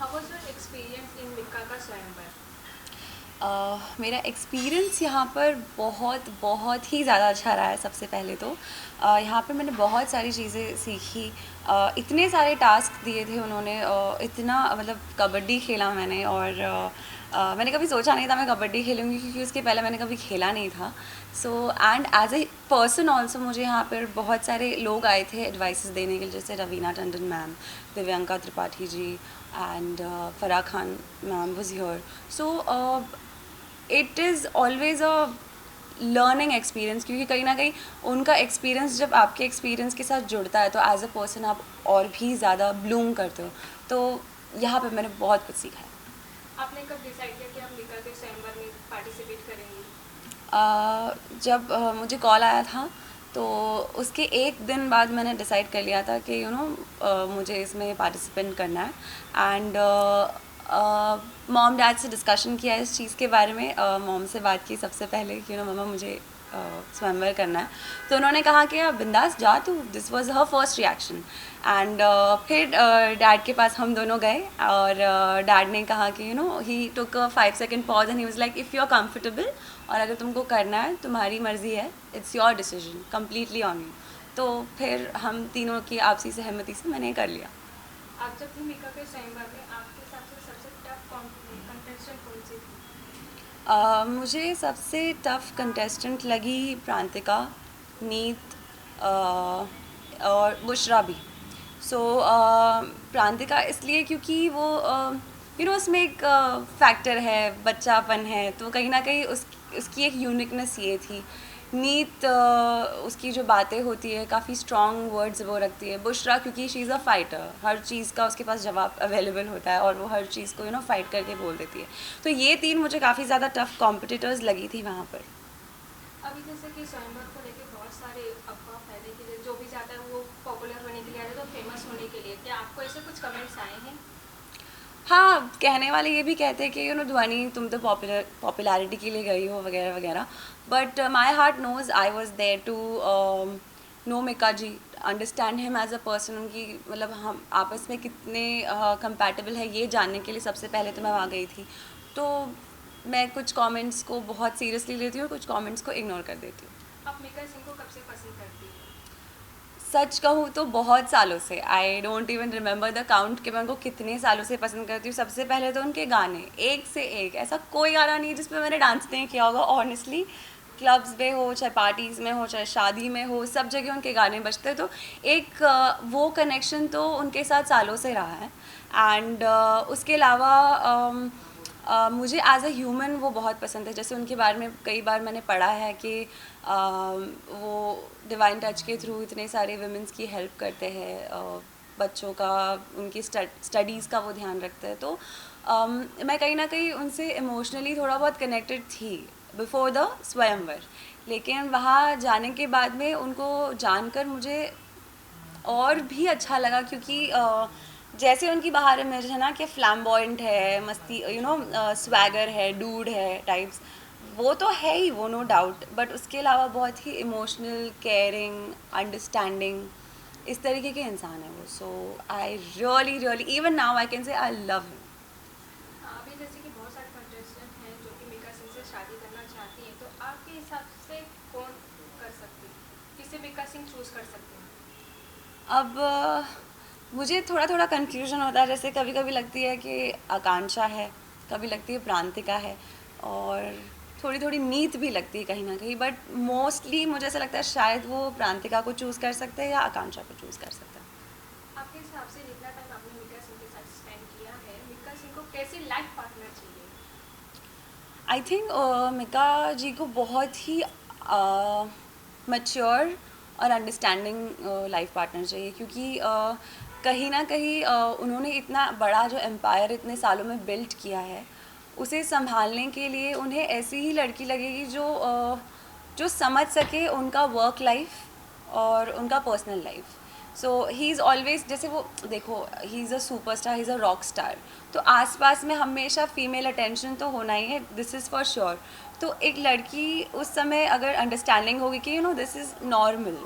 How was your experience in Mika का स्वयंवर? मेरा experience यहाँ पर बहुत बहुत ही ज़्यादा अच्छा रहा है। सबसे पहले तो यहाँ पर मैंने बहुत सारी चीज़ें सीखी। इतने सारे टास्क दिए थे उन्होंने, इतना मतलब कबड्डी खेला मैंने, और मैंने कभी सोचा नहीं था मैं कबड्डी खेलूँगी, क्योंकि उसके पहले मैंने कभी खेला नहीं था। So and as a person also मुझे यहाँ पर बहुत सारे लोग आए थे एडवाइसेस देने के लिए, जैसे Raveena Tandon ma'am, Divyanka Tripathi ji, and Farah Khan ma'am was here. So it is always a learning experience, क्योंकि कहीं ना कहीं उनका एक्सपीरियंस जब आपके एक्सपीरियंस के साथ जुड़ता है तो एज अ पर्सन आप और भी ज़्यादा ब्लूम करते हो। तो यहाँ पे मैंने बहुत कुछ सीखा है। आपने कब डिसाइड किया कि आप मिक्का के स्वयंवर में पार्टिसिपेट करेंगी? जब मुझे कॉल आया था तो उसके एक दिन बाद मैंने डिसाइड कर लिया था कि मुझे इसमें पार्टिसिपेट करना है। एंड मॉम डैड से डिस्कशन किया इस चीज़ के बारे में। मॉम से बात की सबसे पहले कि मम्मा मुझे स्वयंवर करना है। तो उन्होंने कहा कि आप बिंदास जा तू। This was her first reaction. And फिर डैड के पास हम दोनों गए, और डैड ने कहा कि he took a 5 second pause and he was like, if you are comfortable और अगर तुमको करना है, तुम्हारी मर्ज़ी है, it's your decision, completely on you. तो फिर हम तीनों की आपसी सहमति से मैंने कर लिया। आप जब थे मिक्का के स्वयंवर में, आपके हिसाब से सबसे टफ कंटेस्टेंट कौन सी थी? मुझे सबसे टफ़ कंटेस्टेंट लगी प्रांतिका, नीत, और बुशरा भी। सो प्रांतिका इसलिए क्योंकि वो उसमें एक फैक्टर है, बच्चापन है, तो कहीं ना कहीं उसकी एक यूनिकनेस ये थी। नीत, उसकी जो बातें होती है, काफ़ी स्ट्रॉन्ग वर्ड्स वो रखती है। बुशरा क्योंकि शी इज़ अ फाइटर, हर चीज़ का उसके पास जवाब अवेलेबल होता है और वो हर चीज़ को फाइट करके बोल देती है। तो ये तीन मुझे काफ़ी ज़्यादा टफ कॉम्पिटिटर्स लगी थी वहाँ पर। अभी जैसे कि स्वयंवर को लेके बहुत सारे अफवाह फैले कि जो भी जाता है वो पॉपुलर होने के लिए आता है, तो फेमस होने के लिए, क्या आपको ऐसे कुछ कमेंट्स आए हैं? हाँ, कहने वाले ये भी कहते हैं कि ध्वनि तुम तो पॉपुलैरिटी के लिए गई हो वगैरह वगैरह, but my heart knows I was there to know Mika ji, understand him as a person. उनकी मतलब हम आपस में कितने कंपैटिबल है ये जानने के लिए सबसे पहले तो मैं वहाँ गई थी। तो मैं कुछ कमेंट्स को बहुत सीरियसली लेती हूँ और कुछ कमेंट्स को इग्नोर कर देती हूँ। आप मिक्का सिंह को कब से पसंद करती हैं? सच कहूँ तो बहुत सालों से, I don't even remember the count कि मैं उनको कितने सालों से पसंद करती हूँ। सबसे पहले तो उनके गाने, एक से एक, ऐसा कोई गाना नहीं है जिस पे मैंने डांस नहीं किया होगा। ऑनेस्टली, क्लब्स में हो, चाहे पार्टीज़ में हो, चाहे शादी में हो, सब जगह उनके गाने बजते हैं। तो एक वो कनेक्शन तो उनके साथ सालों से रहा है। एंड उसके अलावा मुझे एज अ ह्यूमन वो बहुत पसंद है। जैसे उनके बारे में कई बार मैंने पढ़ा है कि वो डिवाइन टच के थ्रू इतने सारे वुमेंस की हेल्प करते हैं, बच्चों का, उनकी स्टडीज़ का वो ध्यान रखते हैं। तो मैं कहीं ना कहीं उनसे इमोशनली थोड़ा बहुत कनेक्टेड थी बिफोर द स्वयंवर। लेकिन वहाँ जाने के बाद में उनको जानकर मुझे और भी अच्छा लगा, क्योंकि जैसे उनकी बाहर इमेज है ना कि फ्लैम्बॉयंट है, मस्ती, स्वैगर है, डूड है टाइप्स, वो तो है ही, वो नो डाउट, बट उसके अलावा बहुत ही इमोशनल, केयरिंग, अंडरस्टैंडिंग, इस तरीके के इंसान है वो। So I really really, even now I can say I love him. हाँ, अभी जैसे कि बहुत सारे कंटेस्टेंट हैं जो कि मिक्का सिंह से शादी करना चाहती हैं, तो आपके हिसाब से कौन कर सकती है, किसे मिक्का सिंह चूज कर सकते हैं? अब मुझे थोड़ा थोड़ा कन्फ्यूजन होता है। जैसे कभी कभी लगती है कि आकांक्षा है, कभी लगती है प्रांतिका है, और थोड़ी थोड़ी नीत भी लगती है कहीं ना कहीं, बट मोस्टली मुझे ऐसा लगता है शायद वो प्रांतिका को चूज़ कर सकते हैं या आकांक्षा को चूज़ कर सकते हैं। आपके हिसाब से जितना टाइम आपने मिक्का सिंह के साथ स्पेंड किया है, मिक्का सिंह को कैसी लाइफ पार्टनर चाहिए? आई थिंक मिका जी को बहुत ही मच्योर और अंडरस्टैंडिंग लाइफ पार्टनर चाहिए, क्योंकि कहीं ना कहीं उन्होंने इतना बड़ा जो एम्पायर इतने सालों में बिल्ड किया है, उसे संभालने के लिए उन्हें ऐसी ही लड़की लगेगी जो समझ सके उनका वर्क लाइफ और उनका personal life. So he is always, जैसे वो देखो, he is a superstar, he is a rock star, तो आसपास में हमेशा फीमेल अटेंशन तो होना ही है, दिस इज़ फॉर श्योर। तो एक लड़की उस समय अगर अंडरस्टैंडिंग होगी कि दिस इज़ नॉर्मल,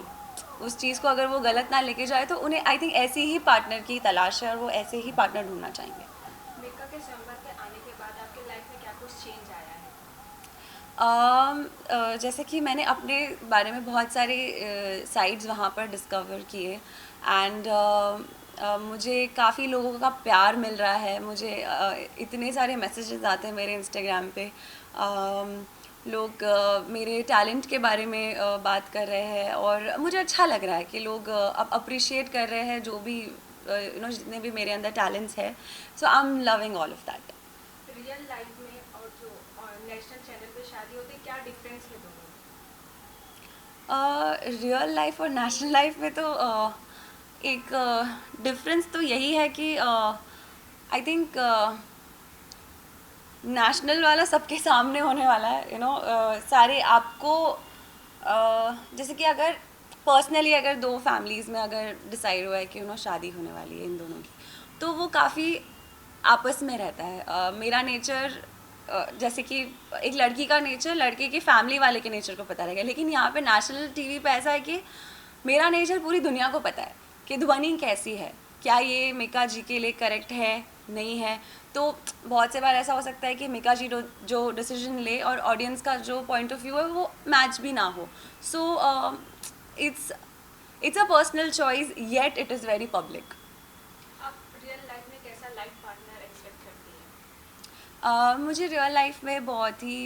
उस चीज़ को अगर वो गलत ना लेके जाए, तो उन्हें आई थिंक ऐसी ही पार्टनर की तलाश है और वो ऐसे ही पार्टनर ढूंढना चाहेंगे। मिक्का के स्वयंवर के आने के बाद आपके लाइफ में क्या कुछ चेंज आया है? जैसे कि मैंने अपने बारे में बहुत सारे साइड्स वहाँ पर डिस्कवर किए एंड मुझे काफ़ी लोगों का प्यार मिल रहा है। मुझे इतने सारे मैसेजेस आते हैं मेरे इंस्टाग्राम पे। लोग मेरे टैलेंट के बारे में बात कर रहे हैं और मुझे अच्छा लग रहा है कि लोग अब अप्रिशिएट कर रहे हैं जो भी जितने भी मेरे अंदर टैलेंट्स है। So I am loving all of that. Real life में और जो नेशनल चैनल पे शादी होती है, क्या डिफरेंस है दोनों में? रियल लाइफ और नेशनल लाइफ में तो एक डिफरेंस तो यही है कि आई थिंक नेशनल वाला सबके सामने होने वाला है। सारे आपको जैसे कि अगर पर्सनली अगर दो फैमिलीज़ में अगर डिसाइड हुआ है कि शादी होने वाली है इन दोनों की, तो वो काफ़ी आपस में रहता है। मेरा नेचर जैसे कि एक लड़की का नेचर लड़के के फैमिली वाले के नेचर को पता रहेगा, लेकिन यहाँ पे नेशनल टीवी पे ऐसा है कि मेरा नेचर पूरी दुनिया को पता है कि ध्वनि कैसी है, क्या ये मिका जी के लिए करेक्ट है नहीं है। तो बहुत से बार ऐसा हो सकता है कि मिका जी जो डिसीजन ले और ऑडियंस का जो पॉइंट ऑफ व्यू है वो मैच भी ना हो। So it's a personal choice yet it is very public. आप रियल लाइफ में कैसा लाइफ पार्टनर एक्सपेक्ट करती हैं? मुझे रियल लाइफ में बहुत ही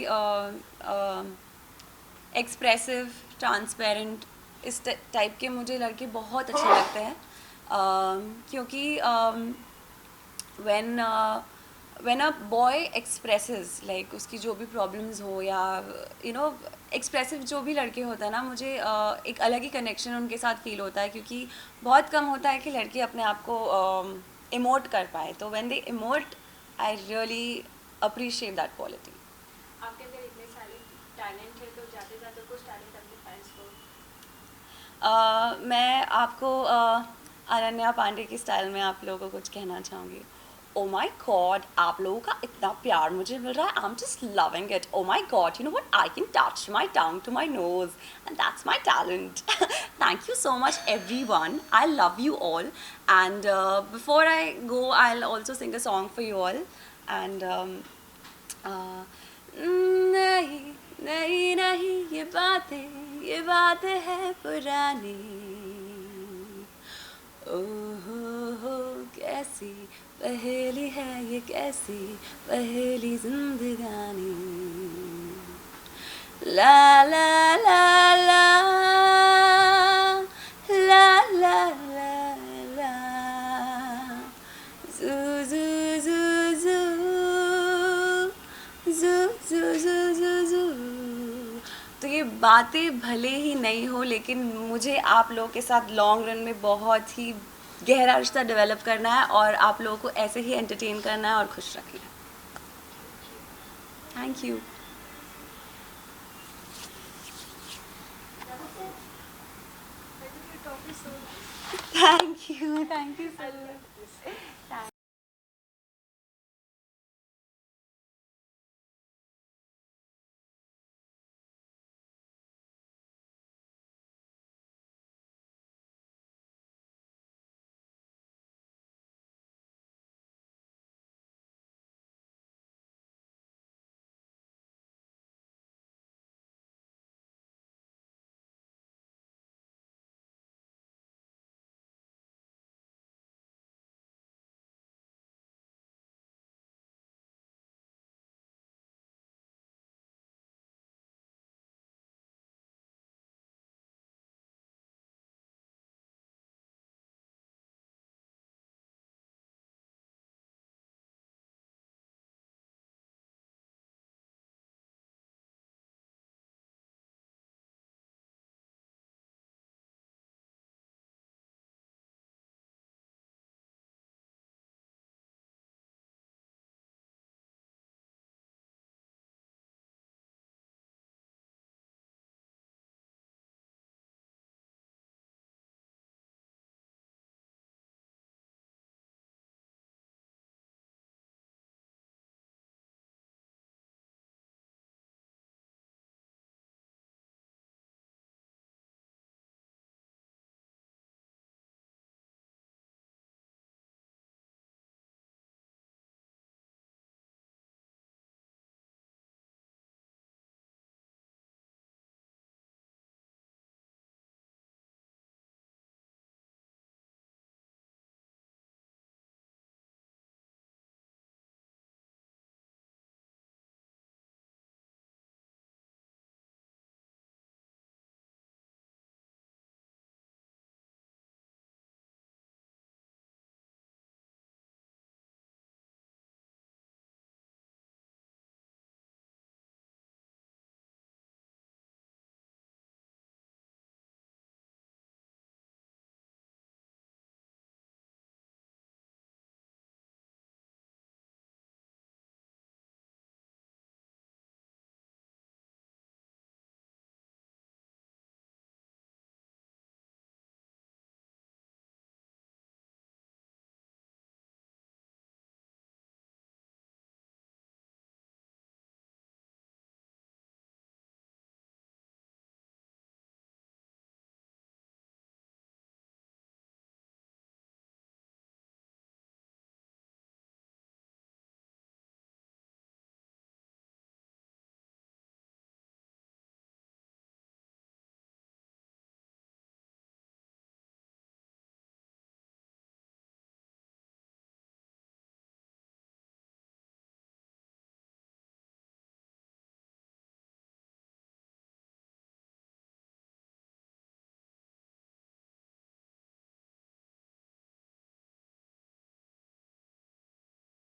एक्सप्रेसिव, ट्रांसपेरेंट, इस टाइप के मुझे लड़के बहुत अच्छे लगते हैं। क्योंकि when a boy expresses like उसकी जो भी प्रॉब्लम्स हो या एक्सप्रेसिव जो भी लड़के होता है ना, मुझे एक अलग ही कनेक्शन उनके साथ फील होता है, क्योंकि बहुत कम होता है कि लड़के अपने आप को इमोट कर पाए। तो when they emote I really appreciate that quality. आपके अंदर इतने सारे टैलेंट है, तो जाते जाते कुछ टैलेंट अपने फैंस को? मैं आपको अनन्या पांडे की स्टाइल में आप लोगों को कुछ कहना चाहूँगी। ओ माई गॉड, आप लोगों का इतना प्यार मुझे मिल रहा है, I am just loving it. Oh my God, you know what, I can touch my tongue to my nose and that's my talent. Thank you so much everyone, I love you all and before I go I will also sing a song for you all and नहीं नहीं नहीं ये बातें हैं पुरानी। ओहो कैसी पहेली है ये, कैसी पहेली जिंदगानी। ला ला ला ला ला ला ला ला जू जू जू जू जू जू जू जू। तो ये बातें भले ही नहीं हो, लेकिन मुझे आप लोगों के साथ लॉन्ग रन में बहुत ही गहरा रिश्ता डेवलप करना है और आप लोगों को ऐसे ही एंटरटेन करना है और खुश रखना है। Thank you. Thank you so much.